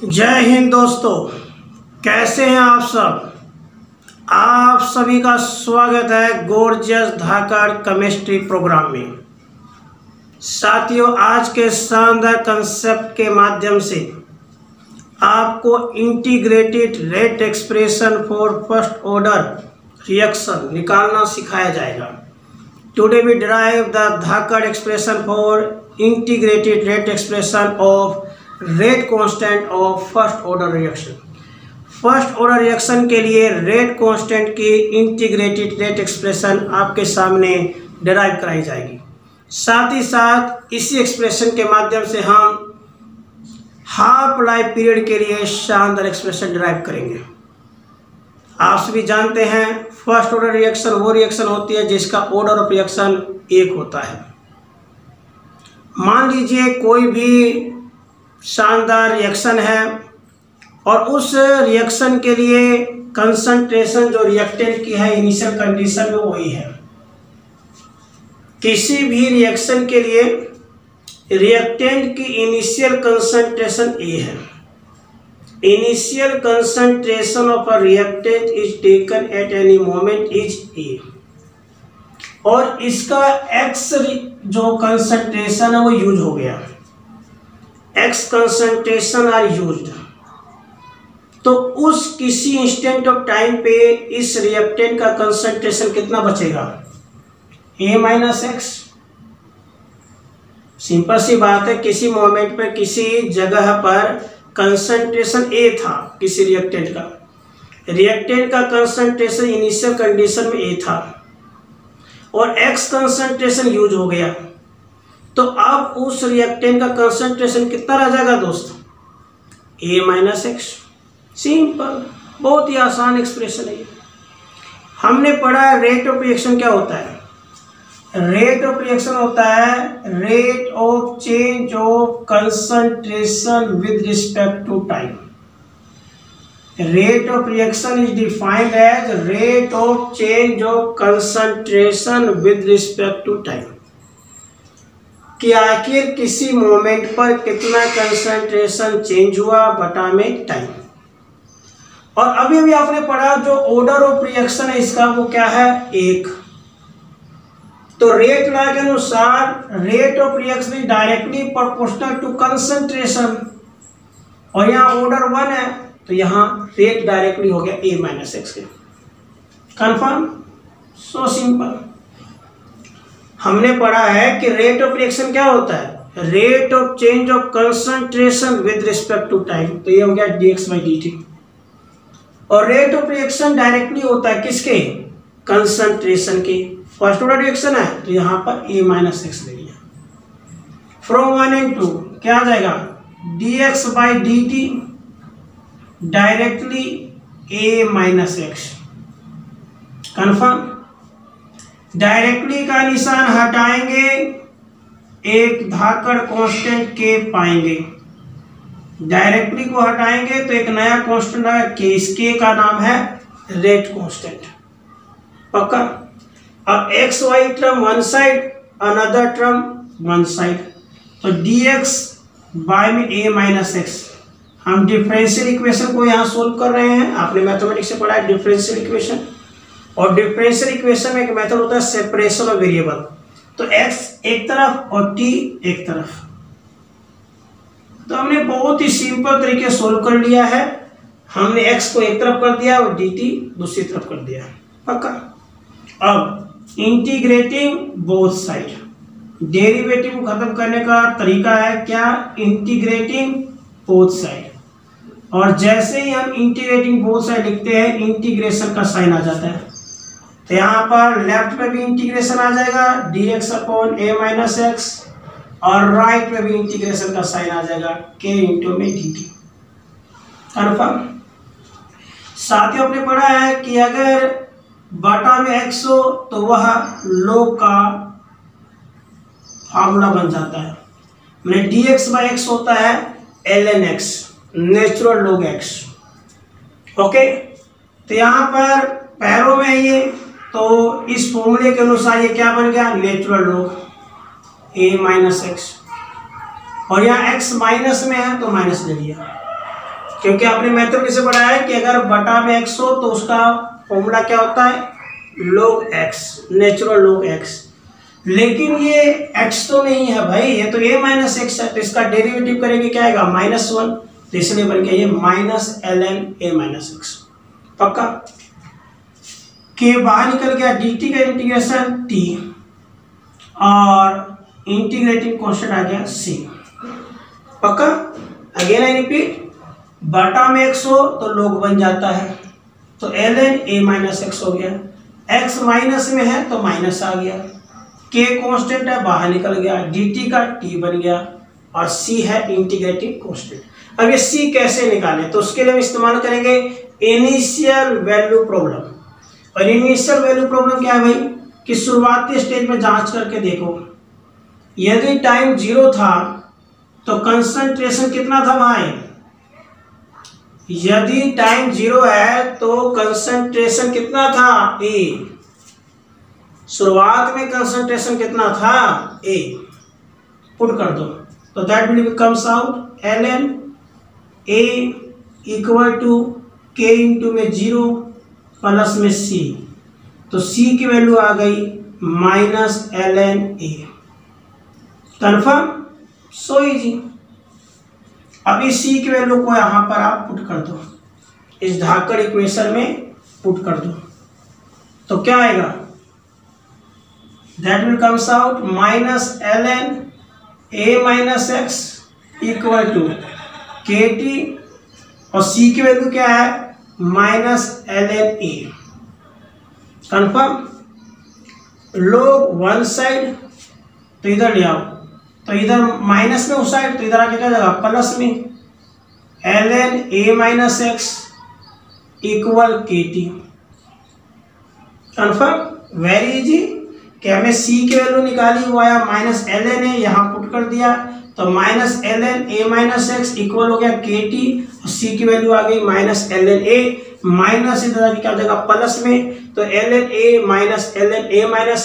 जय हिंद दोस्तों, कैसे हैं आप सब। आप सभी का स्वागत है गॉर्जियस धाकड़ केमिस्ट्री प्रोग्राम में। साथियों, आज के शानदार कंसेप्ट के माध्यम से आपको integrated rate expression for first order reaction निकालना सिखाया जाएगा। टुडे वी डिराइव द धाकड़ expression for integrated rate expression of rate constant of first order reaction. First order reaction के लिए रेट कांस्टेंट की इंटीग्रेटेड रेट एक्सप्रेशन आपके सामने derive कराई जाएगी। साथ ही साथ इसी एक्सप्रेशन के माध्यम से हम हाफ लाइफ पीरियड के लिए शानदार एक्सप्रेशन डिराइव करेंगे। आप सभी जानते हैं फर्स्ट ऑर्डर रिएक्शन वो रिएक्शन होती है जिसका ऑर्डर ऑफ रिएक्शन एक होता है। मान लीजिए कोई भी शानदार रिएक्शन है और उस रिएक्शन के लिए कंसंट्रेशन जो रिएक्टेंट की है इनिशियल कंडीशन में वही है। किसी भी रिएक्शन के लिए रिएक्टेंट की इनिशियल कंसंट्रेशन ए है। Initial concentration of a reactant is taken at any moment is a और इसका एक्स जो कंसंट्रेशन है वो यूज हो गया। एक्स कंसंट्रेशन आर यूज्ड, तो उस किसी इंस्टेंट ऑफ टाइम पे इस रिएक्टेंट का कंसंट्रेशन कितना बचेगा, ए माइनस एक्स। सिंपल सी बात है, किसी मोमेंट पे किसी जगह पर कंसंट्रेशन ए था किसी रिएक्टेंट का कंसंट्रेशन इनिशियल कंडीशन में ए था और एक्स कंसंट्रेशन यूज हो गया, तो अब उस रिएक्टेंट का कंसंट्रेशन कितना रह जाएगा दोस्तों, ए माइनस एक्स। सिंपल, बहुत ही आसान एक्सप्रेशन है ये। हमने पढ़ा है रेट ऑफ रिएक्शन क्या होता है। रेट ऑफ रिएक्शन होता है rate of change of concentration with respect to time. Rate of reaction is defined as rate of change of concentration with respect to time, कि आखिर किसी मोमेंट पर कितना कंसंट्रेशन चेंज हुआ बटा में टाइम। और अभी अभी आपने पढ़ा जो ऑर्डर ऑफ रिएक्शन है इसका वो क्या है, एक। तो रेट लॉ के अनुसार rate of reaction is directly proportional to concentration और यहाँ ऑर्डर 1 है तो यहाँ रेट डायरेक्टली हो गया ए माइनस एक्स के। Confirm, so simple. हमने पढ़ा है कि रेट ऑफ रिएक्शन क्या होता है, rate of change of concentration with respect to time, तो ये हो गया dx बाई dt। और रेट ऑफ रिएक्शन डायरेक्टली होता है किसके, कंसंट्रेशन के। फर्स्ट ऑर्डर रिएक्शन है तो यहाँ पर a माइनस एक्स ले लिया। फ्रॉम 1 and 2 क्या आ जाएगा, dx by dt directly a minus x. Confirm. Directly का निशान हटाएंगे, एक धाकड़ कांस्टेंट के पाएंगे। डायरेक्टली को हटाएंगे तो एक नया कांस्टेंट आएगा के, इसके का नाम है रेट कांस्टेंट। पक्का। अब x y term one side, another term one side, तो dx बाय में a माइनस एक्स। हम डिफरेंशियल इक्वेशन को यहाँ सोल्व कर रहे हैं। आपने मैथमेटिक्स से पढ़ा है डिफरेंशियल इक्वेशन, और डिफरेंशियल इक्वेशन में एक मेथड होता है सेपरेशन ऑफ वेरिएबल। तो x एक तरफ और t एक तरफ, तो हमने बहुत ही सिंपल तरीके सोल्व कर लिया है। हमने x को एक तरफ कर दिया और dt दूसरी तरफ कर दिया। पक्का। अब इंटीग्रेटिंग बोथ साइड, डेरिवेटिव को खत्म करने का तरीका है क्या, इंटीग्रेटिंग बोथ साइड। और जैसे ही हम इंटीग्रेटिंग बोथ साइड लिखते हैं इंटीग्रेशन का साइन आ जाता है, तो यहाँ पर लेफ्ट में भी इंटीग्रेशन आ जाएगा dx upon a minus x, और राइट में भी इंटीग्रेशन का साइन आ जाएगा k इंटू में dt। कन्फर्म। साथियों, आपने पढ़ा है कि अगर बटा में x हो तो वह log का फार्मूला बन जाता है। मैंने dx बाई एक्स होता है ln x, natural log x। Okay, तो यहाँ पर पैरों में ये, तो इस फॉर्मूले के अनुसार ये क्या बन गया, natural log a minus x. और यहाँ x माइनस में है तो माइनस ले लिया। क्योंकि आपने मेथड कैसे पढ़ा है कि अगर बटा में x हो तो उसका फॉर्मूला क्या होता है, log x, natural log x। लेकिन ये x तो नहीं है भाई, ये तो a माइनस एक्स है, तो इसका डेरिवेटिव करेंगे क्या आएगा -1, तो इसलिए बन गया ये -ln a माइनस एक्स। पक्का। के बाहर निकल गया, dt का इंटीग्रेशन t और इंटीग्रेटिंग कांस्टेंट आ गया c। पक्का। अगेन आई रिपीट, बटा में x हो तो log बन जाता है, तो ln a माइनस एक्स हो गया, x माइनस में है तो माइनस आ गया, k कांस्टेंट है बाहर निकल गया, dt का t बन गया और c है इंटीग्रेटिंग कांस्टेंट। अब ये c कैसे निकालें, तो उसके लिए हम इस्तेमाल करेंगे इनिशियल वैल्यू प्रॉब्लम। और इनिशियल वैल्यू प्रॉब्लम क्या है भाई, कि शुरुआती स्टेज में जांच करके देखो, यदि टाइम 0 था तो कंसंट्रेशन कितना था भाई, यदि टाइम 0 है तो कंसंट्रेशन कितना था A, शुरुआत में कंसंट्रेशन कितना था A, पुट कर दो तो that will comes out ln A equal to K into में 0 प्लस में C, तो C की वैल्यू आ गई -ln A। Confirm, so easy. अब इस C की वैल्यू को यहां पर आप पुट कर दो, इस धाकड़ इक्वेशन में पुट कर दो, तो क्या आएगा, that will comes out -ln a minus x equal to KT और C की वैल्यू क्या है -ln a। Confirm. log one side तो इधर ले आओ, तो इधर माइनस में उस साइड, तो इधर आके क्या जाएगा प्लस में, ln a minus x equal KT। Confirm, very easy. कि हमें C की वैल्यू निकाली, वो आया -ln a, यहाँ पुट कर दिया तो -ln a minus x equal हो गया KT और C की वैल्यू आ गई -ln a, माइनस इधर आके क्या हो जाएगा प्लस में, तो ln a minus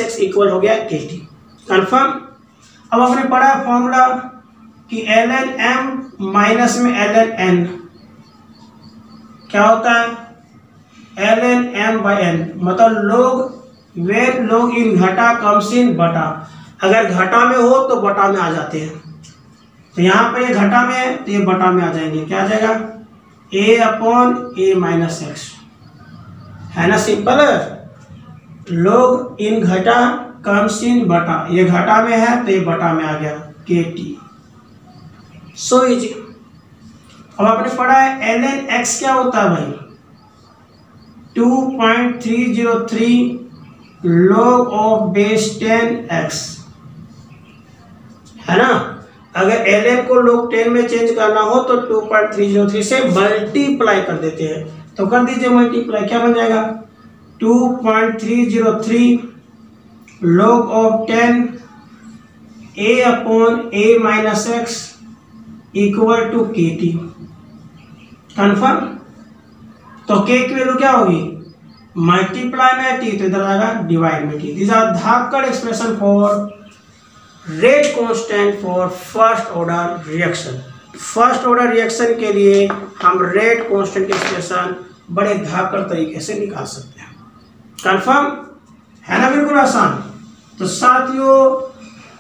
x equal हो गया KT। कन्फर्म। अब आपने पढ़ा फॉर्मूला कि ln m माइनस में ln n क्या होता है, ln m बाई n, मतलब लोग वेर लोग इन घटा कम्स इन बटा, अगर घटा में हो तो बटा में आ जाते हैं, तो यहाँ पर ये घटा में है तो ये बटा में आ जाएंगे, क्या आ जाएगा a/a माइनस एक्स, है ना सिंपल। लोग इन घटा कम्स इन बटा, ये घटा में है तो ये बटा में आ गया KT, सो इजी। अब आपने पढ़ा है ln x क्या होता है भाई, 2.303 log ऑफ बेस 10x, है ना। अगर ln को log 10 में चेंज करना हो तो 2.303 से मल्टीप्लाई कर देते हैं, तो कर दीजिए मल्टीप्लाई, क्या बन जाएगा 2.303 log of 10 a/a minus x equal to KT। Confirm. तो K की वैल्यू क्या होगी, मल्टीप्लाई में T तो इधर आएगा डिवाइड में T। दिस आर धाकड़ expression for rate constant for first order reaction. First order reaction के लिए हम रेट कांस्टेंट के एक्सप्रेशन बड़े धाकड़ तरीके से निकाल सकते हैं। कन्फर्म है ना, बिल्कुल आसान। तो साथियों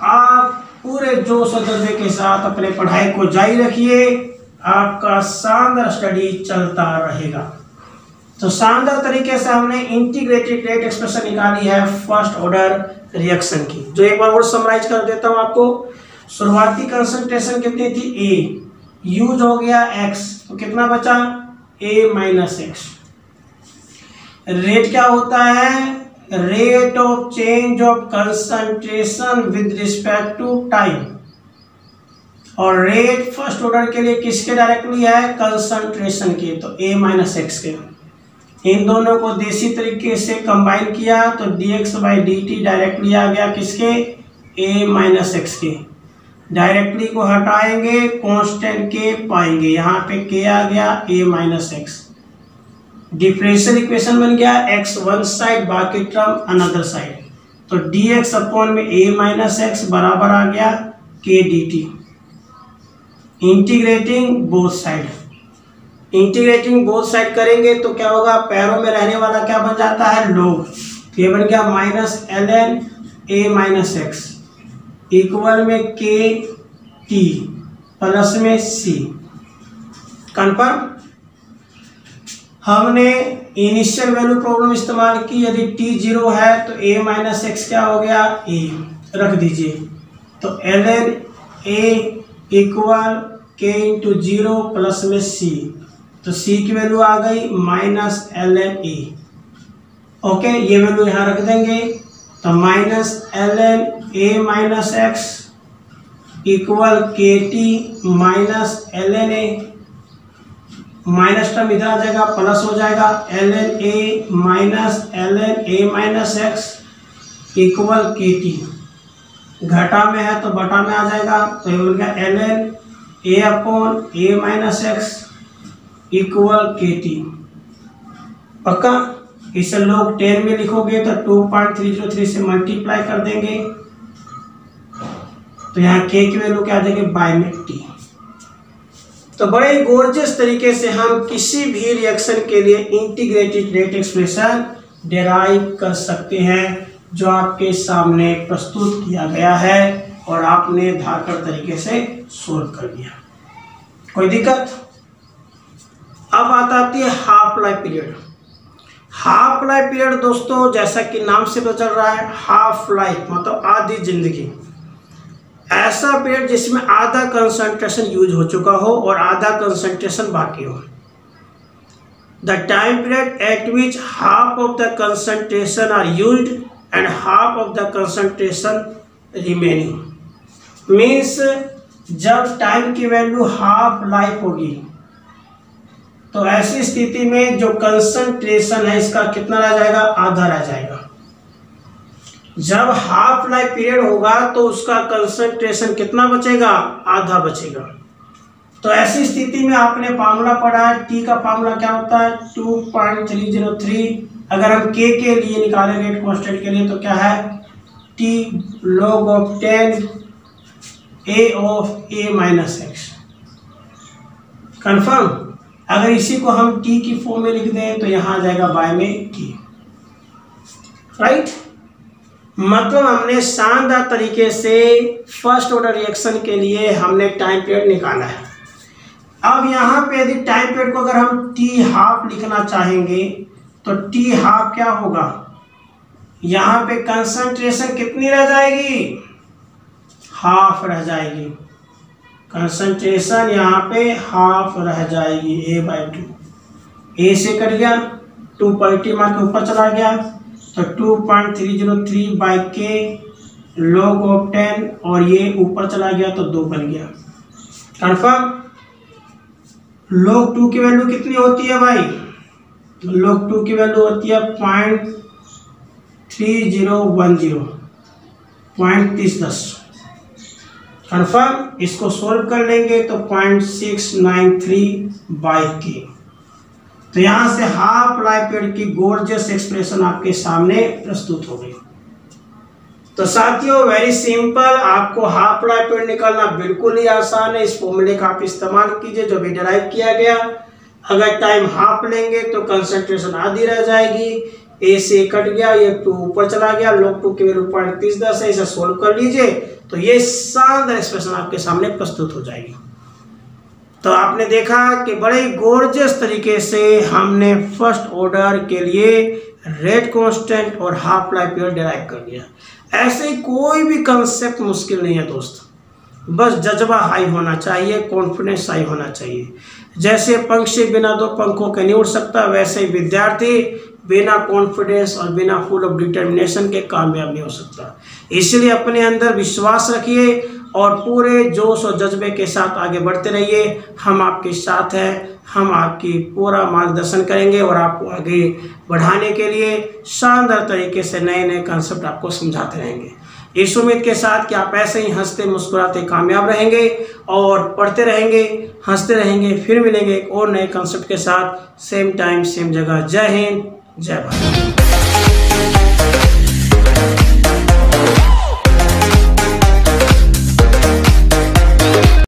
आप पूरे जोश और जज्बे के साथ अपने पढ़ाई को जारी रखिए, आपका शानदार स्टडी चलता रहेगा। तो शानदार तरीके से हमने इंटीग्रेटेड रेट एक्सप्रेशन निकाली है फर्स्ट ऑर्डर रिएक्शन की, जो एक बार और समराइज कर देता हूं आपको। शुरुआती कंसंट्रेशन कितनी थी A, यूज हो गया X, तो कितना बचा A माइनस एक्स। रेट क्या होता है, rate of change of concentration with respect to time, और रेट फर्स्ट ऑर्डर के लिए किसके डायरेक्टली है, कंसंट्रेशन के, तो A माइनस एक्स के। इन दोनों को देसी तरीके से कंबाइन किया तो dx बाई dt डायरेक्टली आ गया किसके, A माइनस एक्स के। डायरेक्टली को हटाएंगे कांस्टेंट के पाएंगे, यहाँ पे k आ गया A minus x. Differential equation बन गया x वन साइड बाकी टर्म अनदर साइड, तो dx अपॉन में A माइनस एक्स बराबर आ गया k dt, integrating both side. Integrating both side करेंगे तो क्या होगा, पैरों में रहने वाला क्या बन जाता है, लोग। तो ये बन गया minus ln a minus x equal में के टी प्लस में सी। कन्फर्म। हमने इनिशियल वैल्यू प्रॉब्लम इस्तेमाल की, यदि t 0 है तो a माइनस एक्स क्या हो गया, a रख दीजिए। तो ln a equal k into 0 plus में c, तो c की वैल्यू आ गई माइनस ln a। ओके, ये वैल्यू यहाँ रख देंगे। तो minus ln a minus x equal k t minus ln a, minus term इधर आ जाएगा, प्लस हो जाएगा ln a minus ln a minus x equal k t. घटा में है तो बटा में आ जाएगा, तो ये हो गया ln a upon a minus x equal k T. पक्का। इसे लोग 10 में लिखोगे तो 2.303 से मल्टीप्लाई कर देंगे, तो यहाँ k की वैल्यू क्या आ जाएगी, बाय में t। तो बड़े ही गोर्जियस तरीके से हम किसी भी रिएक्शन के लिए इंटीग्रेटेड रेट एक्सप्रेशन डेराइव कर सकते हैं, जो आपके सामने प्रस्तुत किया गया है और आपने धाकड़ तरीके से सोल्व कर दिया। कोई दिक्कत। अब बात आती है half life period. Half life period दोस्तों, जैसा कि नाम से पता चल रहा है, हाफ लाइफ मतलब आधी जिंदगी। ऐसा पीरियड जिसमें आधा कंसंट्रेशन यूज हो चुका हो और आधा कंसंट्रेशन बाकी हो। The time period at which half of the concentration are used and half of the concentration remaining. Means जब टाइम की वैल्यू हाफ लाइफ होगी तो ऐसी स्थिति में जो कंसंट्रेशन है इसका कितना रह जाएगा, आधा रह जाएगा। जब हाफ लाइफ पीरियड होगा तो उसका कंसंट्रेशन कितना बचेगा, आधा बचेगा। तो ऐसी स्थिति में आपने फार्मूला पढ़ा है, टी का फार्मूला क्या होता है, 2.303। अगर हम के लिए निकालें रेट कांस्टेंट के लिए तो क्या है, T log of 10 a of a minus x. Confirm. अगर इसी को हम टी की फॉर्म में लिख दें तो यहाँ आ जाएगा बाय में टी। राइट। मतलब हमने शानदार तरीके से फर्स्ट ऑर्डर रिएक्शन के लिए हमने टाइम पीरियड निकाला है। अब यहाँ पे यदि टाइम पीरियड को अगर हम टी हाफ लिखना चाहेंगे तो टी हाफ क्या होगा, यहाँ पे कंसंट्रेशन कितनी रह जाएगी, हाफ रह जाएगी। कंसंट्रेशन यहाँ पे हाफ रह जाएगी, a/2। a से कट गया, 2 पलटी मार के ऊपर चला गया, तो 2.303 बाई के log ऑफ 10 और ये ऊपर चला गया तो 2 बन गया। कन्फर्म। log 2 की वैल्यू कितनी होती है भाई, log 2 की वैल्यू होती है 0.3010, 0.3010। कन्फर्म। इसको सोल्व कर लेंगे तो 0.693 बाई के। तो यहां से हाफ लाइफ पीरियड की गोर्जियस एक्सप्रेशन आपके सामने प्रस्तुत हो गई। तो साथियों वेरी सिंपल, आपको हाफ लाइफ पीरियड निकालना बिल्कुल ही आसान है। इस फॉर्मूले का आप इस्तेमाल कीजिए जो भी डिराइव किया गया। अगर टाइम हाफ लेंगे तो कंसंट्रेशन आधी रह जाएगी, ए से कट गया, ये 2 ऊपर चला गया, log 2 की वैल्यू 0.3010 है। इसे सोल्व कर लीजिए तो ये शानदार एक्सप्रेशन आपके सामने प्रस्तुत हो जाएगी। तो आपने देखा कि बड़े ही गोर्जियस तरीके से हमने फर्स्ट ऑर्डर के लिए रेट कांस्टेंट और हाफ लाइफ पीरियड डिराइव कर दिया। ऐसे कोई भी कंसेप्ट मुश्किल नहीं है दोस्त, बस जज्बा हाई होना चाहिए, कॉन्फिडेंस हाई होना चाहिए। जैसे पंछी बिना 2 पंखों के नहीं उड़ सकता, वैसे ही विद्यार्थी बिना कॉन्फिडेंस और बिना फुल ऑफ डिटर्मिनेशन के कामयाब नहीं हो सकता। इसलिए अपने अंदर विश्वास रखिए और पूरे जोश और जज्बे के साथ आगे बढ़ते रहिए। हम आपके साथ हैं, हम आपकी पूरा मार्गदर्शन करेंगे और आपको आगे बढ़ाने के लिए शानदार तरीके से नए नए कंसेप्ट आपको समझाते रहेंगे। इस उम्मीद के साथ कि आप ऐसे ही हंसते मुस्कुराते कामयाब रहेंगे और पढ़ते रहेंगे, हंसते रहेंगे। फिर मिलेंगे एक और नए कंसेप्ट के साथ, सेम टाइम सेम जगह। जय हिंद, जय भारत।